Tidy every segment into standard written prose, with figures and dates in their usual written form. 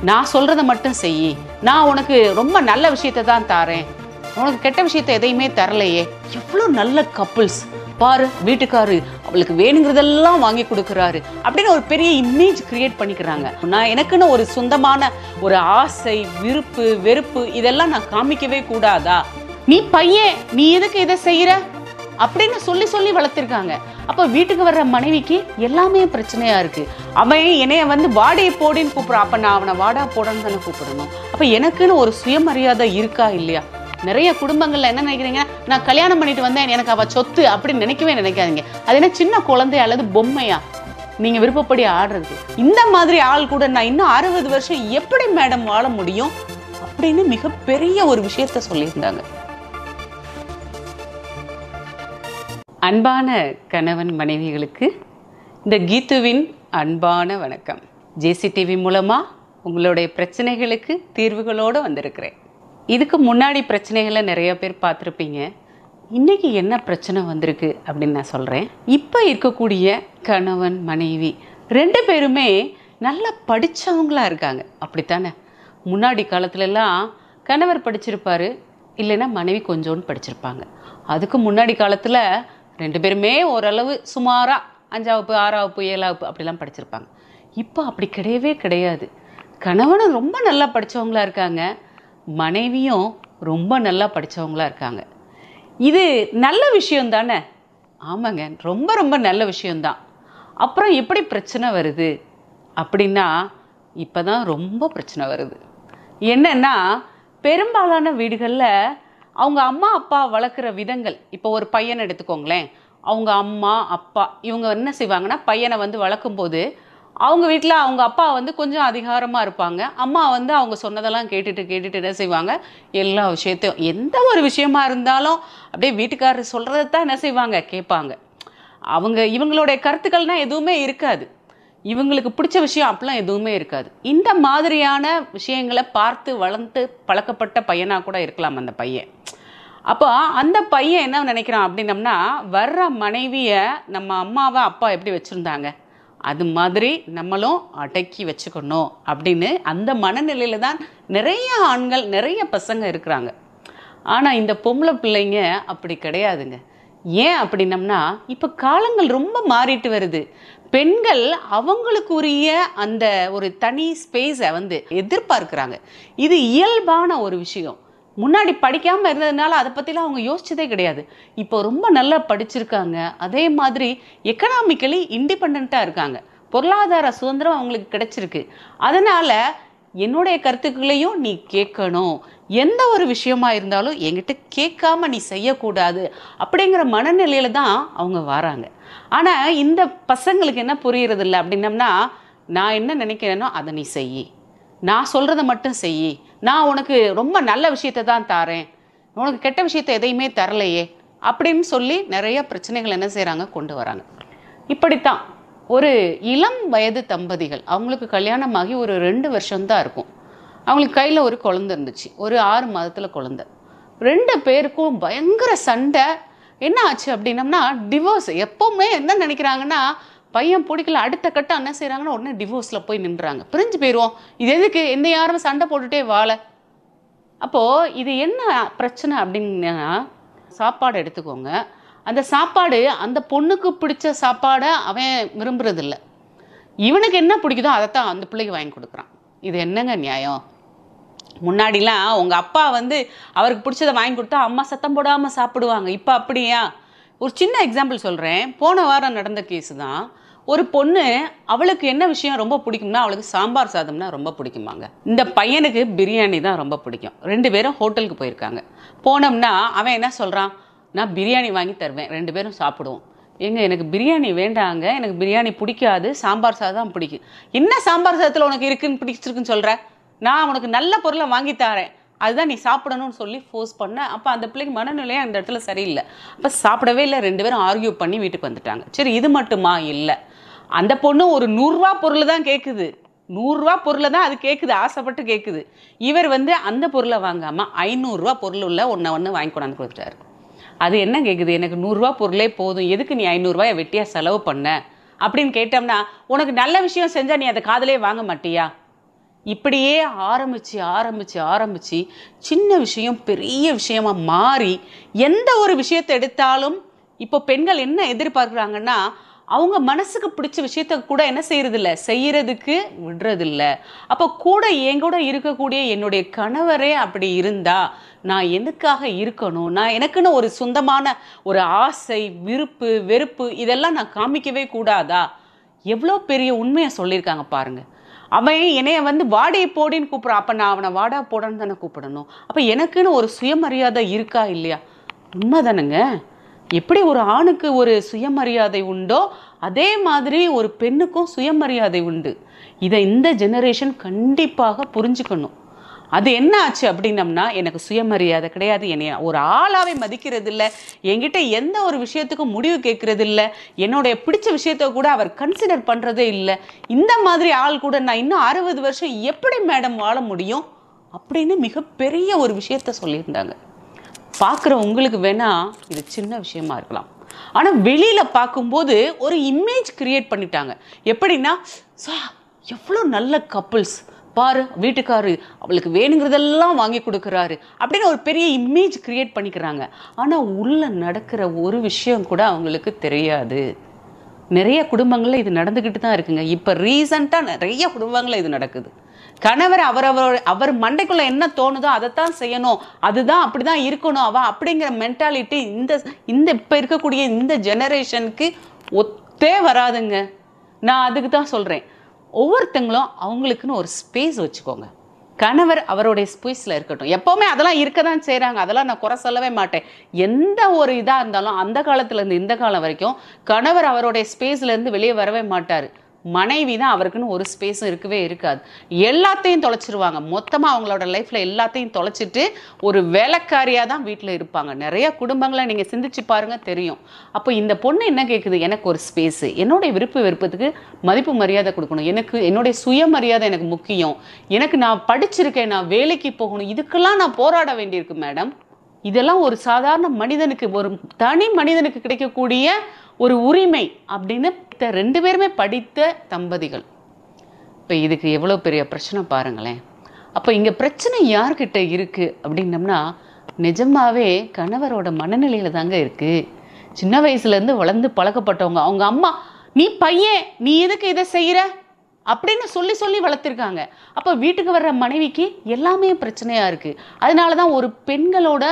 நான் சொல்றத மட்டும் செய், நான் உனக்கு ரொம்ப நல்ல விஷயத்தை தான் தாரேன், உனக்கு கெட்ட விஷயத்தை எதையுமே தரலையே. எவ்வளோ நல்ல கப்புள்ஸ் பாரு, வீட்டுக்காரு அவளுக்கு வேணுங்கிறதெல்லாம் வாங்கி கொடுக்குறாரு அப்படின்னு ஒரு பெரிய இமேஜ் கிரியேட் பண்ணிக்கிறாங்க. நான் எனக்குன்னு ஒரு சொந்தமான ஒரு ஆசை, விருப்பு, வெறுப்பு இதெல்லாம் நான் காமிக்கவே கூடாதா? நீ பையன், நீ எதுக்கு இதை செய்யற அப்படின்னு சொல்லி சொல்லி வளர்த்திருக்காங்க. அப்ப வீட்டுக்கு வர்ற மனைவிக்கு எல்லாமே பிரச்சனையா இருக்கு. அவன் என்னைய வந்து வாடகை போடின்னு கூப்பிடுறான், அப்ப நான் அவனை வாடா போடன்னு தானே கூப்பிடணும். அப்ப எனக்குன்னு ஒரு சுயமரியாதை இருக்கா இல்லையா? நிறைய குடும்பங்கள்ல என்ன நினைக்கிறீங்க, நான் கல்யாணம் பண்ணிட்டு வந்தேன் எனக்கு அவ சொத்து அப்படின்னு நினைக்கவே நினைக்காதீங்க. அது என்ன சின்ன குழந்தை அல்லது பொம்மையா நீங்க விருப்பப்படி ஆடுறது? இந்த மாதிரி ஆள் கூட நான் இன்னும் 60 வருஷம் எப்படி மேடம் வாழ முடியும் அப்படின்னு மிகப்பெரிய ஒரு விஷயத்த சொல்லியிருந்தாங்க. அன்பான கணவன் மனைவிகளுக்கு இந்த கீதுவின் அன்பான வணக்கம். ஜேசிடிவி மூலமா உங்களுடைய பிரச்சனைகளுக்கு தீர்வுகளோடு வந்திருக்கிறேன். இதுக்கு முன்னாடி பிரச்சனைகளை நிறைய பேர் பார்த்துருப்பீங்க. இன்றைக்கி என்ன பிரச்சனை வந்திருக்கு அப்படின்னு நான் சொல்கிறேன். இப்போ இருக்கக்கூடிய கணவன் மனைவி 2 பேருமே நல்லா படித்தவங்களாக இருக்காங்க, அப்படித்தானே? முன்னாடி காலத்துலலாம் கணவர் படிச்சிருப்பார், இல்லைன்னா மனைவி கொஞ்சோன்னு படிச்சிருப்பாங்க. அதுக்கு முன்னாடி காலத்தில் 2 பேருமே ஓரளவு சுமாராக 5ஆம் வகுப்பு 6ஆம் வகுப்பு 7ஆம் வகுப்பு அப்படிலாம் படிச்சிருப்பாங்க. இப்போ அப்படி கிடையவே கிடையாது. கணவனும் ரொம்ப நல்லா படித்தவங்களா இருக்காங்க, மனைவியும் ரொம்ப நல்லா படித்தவங்களா இருக்காங்க. இது நல்ல விஷயம் தானே? ஆமாங்க, ரொம்ப ரொம்ப நல்ல விஷயந்தான். அப்புறம் எப்படி பிரச்சனை வருது அப்படின்னா, இப்போ தான் ரொம்ப பிரச்சனை வருது. என்னன்னா, பெரும்பாலான வீடுகளில் அவங்க அம்மா அப்பா வளர்க்குற விதங்கள், இப்போ ஒரு பையனை எடுத்துக்கோங்களேன், அவங்க அம்மா அப்பா இவங்க என்ன செய்வாங்கன்னா, பையனை வந்து வளர்க்கும்போது அவங்க வீட்டில் அவங்க அப்பா வந்து கொஞ்சம் அதிகாரமாக இருப்பாங்க, அம்மா வந்து அவங்க சொன்னதெல்லாம் கேட்டுட்டு என்ன செய்வாங்க, எல்லா விஷயத்தையும் எந்த ஒரு விஷயமா இருந்தாலும் அப்படியே வீட்டுக்காரர் சொல்கிறத தான் என்ன செய்வாங்க, கேட்பாங்க. இவங்களுடைய கருத்துக்கள்னால் எதுவுமே இருக்காது, இவங்களுக்கு பிடிச்ச விஷயம் அப்படிலாம் எதுவுமே இருக்காது. இந்த மாதிரியான விஷயங்களை பார்த்து வளர்ந்து பழக்கப்பட்ட பையனாக கூட இருக்கலாம் அந்த பையன். அப்போ அந்த பையன் என்ன நினைக்கிறான் அப்படின்னம்னா, வர்ற மனைவியை நம்ம அம்மாவை அப்பா எப்படி வச்சுருந்தாங்க அது மாதிரி நம்மளும் அடக்கி வச்சுக்கணும் அப்படின்னு அந்த மனநிலையில் தான் நிறைய ஆண்கள் நிறைய பசங்க இருக்கிறாங்க. ஆனால் இந்த பொம்பளை பிள்ளைங்க அப்படி கிடையாதுங்க. ஏன் அப்படின்னம்னா, இப்போ காலங்கள் ரொம்ப மாறிட்டு வருது. பெண்கள் அவங்களுக்குரிய அந்த ஒரு தனி ஸ்பேஸை வந்து எதிர்பார்க்குறாங்க. இது இயல்பான ஒரு விஷயம். முன்னாடி படிக்காமல் இருந்ததுனால அதை பற்றிலாம் அவங்க யோசிச்சதே கிடையாது. இப்போ ரொம்ப நல்லா படிச்சிருக்காங்க, அதே மாதிரி எக்கனாமிக்கலி இண்டிபெண்ட்டாக இருக்காங்க, பொருளாதார சுதந்திரம் அவங்களுக்கு கிடைச்சிருக்கு. அதனால் என்னுடைய கருத்துக்களையும் நீ கேட்கணும், எந்த ஒரு விஷயமா இருந்தாலும் என்கிட்ட கேட்காம நீ செய்யக்கூடாது அப்படிங்கிற மனநிலையில தான் அவங்க வராங்க. ஆனால் இந்த பசங்களுக்கு என்ன புரிகிறது இல்லை அப்படின்னம்னா, நான் என்ன நினைக்கிறேனோ அதை நீ செய், நான் சொல்கிறத மட்டும் செய், நான் உனக்கு ரொம்ப நல்ல விஷயத்தை தான் தாரேன், உனக்கு கெட்ட விஷயத்தை எதையுமே தரலையே அப்படின்னு சொல்லி நிறைய பிரச்சனைகள் என்ன செய்கிறாங்க, கொண்டு வராங்க. இப்படித்தான் ஒரு இளம் வயது தம்பதிகள், அவங்களுக்கு கல்யாணமாகி ஒரு 2 வருஷம்தான் இருக்கும், அவங்களுக்கு கையில் ஒரு குழந்தை இருந்துச்சு, ஒரு 6 மாதத்தில் குழந்தை. 2 பேருக்கும் பயங்கர சண்டை. என்ன ஆச்சு அப்படின்னம்னா, டிவோர்ஸ். எப்போவுமே என்ன நினைக்கிறாங்கன்னா, பையன் பிடிக்கல, அடுத்த கட்டம் என்ன செய்கிறாங்கன்னா உடனே டிவோர்ஸில் போய் நின்றுறாங்க, பிரிஞ்சு போயிடுவோம், இது எதுக்கு எந்த யாரும் சண்டை போட்டுகிட்டே வாழ. அப்போது இது என்ன பிரச்சனை அப்படின்னா, சாப்பாடு எடுத்துக்கோங்க, அந்த சாப்பாடு அந்த பொண்ணுக்கு பிடிச்ச சாப்பாடை அவன் விரும்புறதில்ல, இவனுக்கு என்ன பிடிக்குதோ அதைத்தான் அந்த பிள்ளைக்கு வாங்கி கொடுக்குறான். இது என்னங்க நியாயம்? முன்னாடிலாம் உங்கள் அப்பா வந்து அவருக்கு பிடிச்சதை வாங்கி கொடுத்தா அம்மா சத்தம் போடாமல் சாப்பிடுவாங்க, இப்போ அப்படியா? ஒரு சின்ன எக்ஸாம்பிள் சொல்கிறேன். போன வாரம் நடந்த கேஸு தான். ஒரு பொண்ணு, அவளுக்கு என்ன விஷயம் ரொம்ப பிடிக்கும்னா, அவளுக்கு சாம்பார் சாதம்னா ரொம்ப பிடிக்குமாங்க. இந்த பையனுக்கு பிரியாணி தான் ரொம்ப பிடிக்கும். 2 பேரும் ஹோட்டலுக்கு போயிருக்காங்க. போனோம்னா அவன் என்ன சொல்கிறான், நான் பிரியாணி வாங்கி தருவேன், 2 பேரும் சாப்பிடுவோம். எனக்கு பிரியாணி வேண்டாங்க, எனக்கு பிரியாணி பிடிக்காது, சாம்பார் சாதம் பிடிக்கும். என்ன சாம்பார் சாதத்தில் உனக்கு இருக்குன்னு பிடிச்சிருக்குன்னு சொல்கிற, நான் உனக்கு நல்ல பொருளை வாங்கி தரேன், அதுதான் நீ சாப்பிடணும்னு சொல்லி ஃபோர்ஸ் பண்ண. அப்போ அந்த பிள்ளைக்கு மனநிலையே அந்த இடத்துல சரியில்லை. அப்போ சாப்பிடவே இல்லை, 2 பேரும் ஆர்கியூ பண்ணி வீட்டுக்கு வந்துட்டாங்க. சரி, இது மட்டுமா? இல்லை, அந்த பொண்ணு ஒரு 100 ரூபா பொருள் தான் கேட்குது, 100 ரூபா பொருளை தான் அது கேட்குது, ஆசைப்பட்டு கேட்குது. இவர் வந்து அந்த பொருளை வாங்காமல் 500 ரூபா பொருள் உள்ள ஒன்று வாங்கி கொண்டாந்து கொடுத்துட்டாரு. அது என்ன கேட்குது, எனக்கு 100 ரூபா பொருளே போதும், எதுக்கு நீ 500 ரூபாயை வெட்டியாக செலவு பண்ண அப்படின்னு கேட்டோம்னா, உனக்கு நல்ல விஷயம் செஞ்சால் நீ அதை காதலே வாங்க மாட்டியா? இப்படியே ஆரம்பித்து சின்ன விஷயம் பெரிய விஷயமா மாறி எந்த ஒரு விஷயத்தை எடுத்தாலும் இப்போ பெண்கள் என்ன எதிர்பார்க்குறாங்கன்னா, அவங்க மனசுக்கு பிடிச்ச விஷயத்த கூட என்ன செய்யறதுக்கு விடுறதில்ல. அப்போ கூட என் கூட இருக்கக்கூடிய என்னுடைய கணவரே அப்படி இருந்தா நான் எதுக்காக இருக்கணும்? நான் எனக்குன்னு ஒரு சொந்தமான ஒரு ஆசை, விருப்பு, வெறுப்பு இதெல்லாம் நான் காமிக்கவே கூடாதா? எவ்வளோ பெரிய உண்மையை சொல்லியிருக்காங்க பாருங்க. அவன் என்னைய வாடி போடின்னு கூப்பிட்றான். அப்போ நான் அவனை வாடா போடான்னு தானே கூப்பிடணும். அப்போ எனக்குன்னு ஒரு சுயமரியாதை இருக்கா இல்லையா? உண்மைதானுங்க. எப்படி ஒரு ஆணுக்கு ஒரு சுயமரியாதை உண்டோ அதே மாதிரி ஒரு பெண்ணுக்கும் சுயமரியாதை உண்டு. இதை இந்த ஜெனரேஷன் கண்டிப்பாக புரிஞ்சுக்கணும். அது என்ன ஆச்சு அப்படின்னம்னா, எனக்கு சுயமரியாதை கிடையாது, என்னை ஒரு ஆளாவே மதிக்கிறது இல்லை, என்கிட்ட எந்த ஒரு விஷயத்துக்கும் முடிவு கேட்கறது இல்லை, என்னுடைய பிடிச்ச விஷயத்த கூட அவர் கன்சிடர் பண்ணுறதே இல்லை. இந்த மாதிரி ஆள் கூட நான் இன்னும் 60 வருஷம் எப்படி மேடம் வாழ முடியும் அப்படின்னு மிகப்பெரிய ஒரு விஷயத்த சொல்லியிருந்தாங்க. பார்க்குற உங்களுக்கு வேணா இது சின்ன விஷயமா இருக்கலாம். ஆனால் வெளியில் பார்க்கும்போது ஒரு இமேஜ் கிரியேட் பண்ணிட்டாங்க. எப்படின்னா, எவ்வளோ நல்ல கப்புள்ஸ் பாரு, வீட்டுக்காரு அவளுக்கு வேணுங்கிறதெல்லாம் வாங்கி கொடுக்குறாரு அப்படின்னு ஒரு பெரிய இமேஜ் கிரியேட் பண்ணிக்கிறாங்க. ஆனால் உள்ளே நடக்கிற ஒரு விஷயம் கூட அவங்களுக்கு தெரியாது. நிறைய குடும்பங்களில் இது நடந்துக்கிட்டு தான் இருக்குங்க. இப்போ ரீசண்டாக நிறைய குடும்பங்களில் இது நடக்குது. கணவர் அவர் மண்டைக்குள்ள என்ன தோணுதோ அதைத்தான் செய்யணும், அதுதான் அப்படிதான் இருக்கணும் அவ அப்படிங்கிற மென்டாலிட்டி இந்த இப்போ இருக்கக்கூடிய இந்த ஜெனரேஷனுக்கு ஒத்தே வராதுங்க. நான் அதுக்கு தான் சொல்கிறேன், ஒவ்வொருத்தங்களும் அவங்களுக்குன்னு ஒரு ஸ்பேஸ் வச்சுக்கோங்க. கணவர் அவருடைய ஸ்பேஸில் இருக்கட்டும். எப்போவுமே அதெல்லாம் இருக்க தான் செய்கிறாங்க, அதெல்லாம் நான் குறை சொல்லவே மாட்டேன். எந்த ஒரு இதாக இருந்தாலும் அந்த காலத்துலேருந்து இந்த காலம் வரைக்கும் கணவர் அவருடைய ஸ்பேஸ்லேருந்து வெளியே வரவே மாட்டார். மனைவி தான் அவருக்குன்னு ஒரு ஸ்பேஸும் இருக்கவே இருக்காது. எல்லாத்தையும் தொலைச்சிருவாங்க. மொத்தமாக அவங்களோட லைஃப்பில் எல்லாத்தையும் தொலைச்சிட்டு ஒரு வேலைக்காரியாக தான் வீட்டில் இருப்பாங்க. நிறைய குடும்பங்களை நீங்கள் சிந்திச்சு பாருங்கள், தெரியும். அப்போ இந்த பொண்ணு என்ன கேட்குது? எனக்கு ஒரு ஸ்பேஸு, என்னுடைய விருப்பத்துக்கு மதிப்பு மரியாதை கொடுக்கணும், எனக்கு என்னுடைய சுயமரியாதை எனக்கு முக்கியம், எனக்கு நான் படிச்சிருக்கேன், நான் வேலைக்கு போகணும், இதுக்கெல்லாம் நான் போராட வேண்டியிருக்கு மேடம். இதெல்லாம் ஒரு சாதாரண மனிதனுக்கு, ஒரு தனி மனிதனுக்கு கிடைக்கக்கூடிய ஒரு உரிமை அப்படின்னு 2 பேருமே படித்த தம்பதிகள். இப்போ இதுக்கு எவ்வளோ பெரிய பிரச்சனை பாருங்களேன். அப்போ இங்கே பிரச்சனை யார்கிட்ட இருக்குது அப்படின்னம்னா, நிஜமாவே கணவரோட மனநிலையில் தாங்க இருக்குது. சின்ன வயசுலேருந்து வளர்ந்து பழக்கப்பட்டவங்க, அவங்க அம்மா நீ பையன் நீ எதுக்கு இதை செய்கிற அப்படின்னு சொல்லி வளர்த்துருக்காங்க. அப்போ வீட்டுக்கு வர்ற மனைவிக்கு எல்லாமே பிரச்சனையாக இருக்குது. அதனால தான் ஒரு பெண்களோட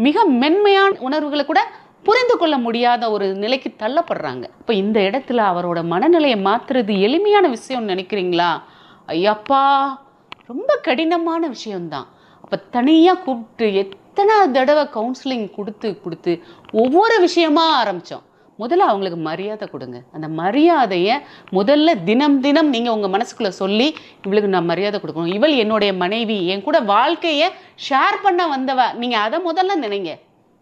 மிக மென்மையான உணர்வுகளை கூட புரிந்து கொள்ள முடியாத ஒரு நிலைக்கு தள்ளப்படுறாங்க. இப்போ இந்த இடத்துல அவரோட மனநிலையை மாற்றுறது எளிமையான விஷயம்னு நினைக்கிறீங்களா? ஐயப்பா, ரொம்ப கடினமான விஷயம்தான். அப்போ தனியாக கூப்பிட்டு எத்தனை தடவை கவுன்சிலிங் கொடுத்து ஒவ்வொரு விஷயமா ஆரம்பித்தோம். முதல்ல அவங்களுக்கு மரியாதை கொடுங்க. அந்த மரியாதையை முதல்ல தினம் நீங்கள் உங்கள் மனசுக்குள்ளே சொல்லி, இவளுக்கு நான் மரியாதை கொடுக்கணும், இவள் என்னுடைய மனைவி, என் கூட வாழ்க்கையை ஷேர் பண்ண வந்தவ, நீங்கள் அதை முதல்ல நினைங்க.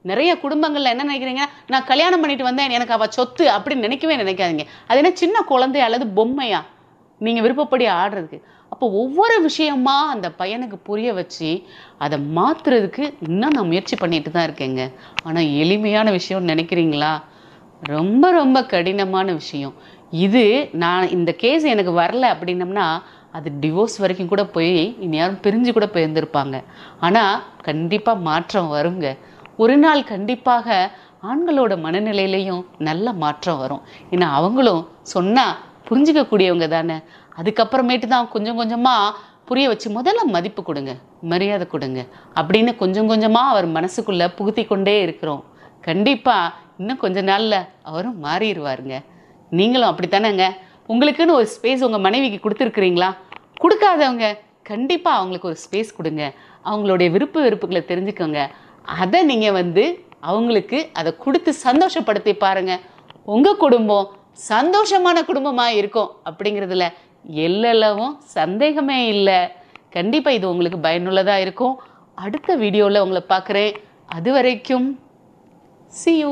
நிறைய குடும்பங்களில் என்ன நினைக்கிறீங்க, நான் கல்யாணம் பண்ணிட்டு வந்தேன் எனக்கு அவள் சொத்து அப்படின்னு நினைக்காதீங்க. அது என்ன சின்ன குழந்தை அல்லது பொம்மையா நீங்கள் விருப்பப்படி ஆடுறதுக்கு? அப்போ ஒவ்வொரு விஷயமா அந்த பையனுக்கு புரிய வச்சு அதை மாற்றுறதுக்கு இன்னும் நான் முயற்சி பண்ணிட்டு தான் இருக்கேங்க. ஆனால் எளிமையான விஷயம்னு நினைக்கிறீங்களா? ரொம்ப கடினமான விஷயம் இது. நான் இந்த கேஸ் எனக்கு வரல அப்படின்னம்னா அது டிவோர்ஸ் வரைக்கும் கூட போய் இனி யாரும் பிரிஞ்சு கூட போயிருந்திருப்பாங்க. ஆனால் கண்டிப்பாக மாற்றம் வருங்க. ஒரு நாள் கண்டிப்பாக ஆண்களோட மனநிலையிலையும் நல்ல மாற்றம் வரும். ஏன்னா அவங்களும் சொன்னால் புரிஞ்சிக்கக்கூடியவங்க தானே. அதுக்கப்புறமேட்டு தான் கொஞ்சம் கொஞ்சமாக புரிய வச்சு முதல்ல மதிப்பு கொடுங்க, மரியாதை கொடுங்க அப்படின்னு கொஞ்சம் கொஞ்சமாக அவர் மனசுக்குள்ளே புகுத்தி கொண்டே இருக்கிறோம். கண்டிப்பாக இன்னும் கொஞ்ச நாளில் அவரும் மாறிடுவாருங்க. நீங்களும் அப்படித்தானேங்க. உங்களுக்குன்னு ஒரு ஸ்பேஸ் உங்கள் மனைவிக்கு கொடுத்துருக்குறீங்களா? கொடுக்காதவங்க கண்டிப்பாக அவங்களுக்கு ஒரு ஸ்பேஸ் கொடுங்க. அவங்களுடைய வெறுப்புகளை தெரிஞ்சுக்கோங்க. அதை நீங்கள் அவங்களுக்கு அதை கொடுத்து சந்தோஷப்படுத்தி பாருங்கள். உங்கள் குடும்பம் சந்தோஷமான குடும்பமாக இருக்கும் அப்படிங்கிறதுல எல்லளவும் சந்தேகமே இல்லை. கண்டிப்பாக இது உங்களுக்கு பயனுள்ளதாக இருக்கும். அடுத்த வீடியோவில் உங்களை பார்க்குறேன். அது வரைக்கும் see you.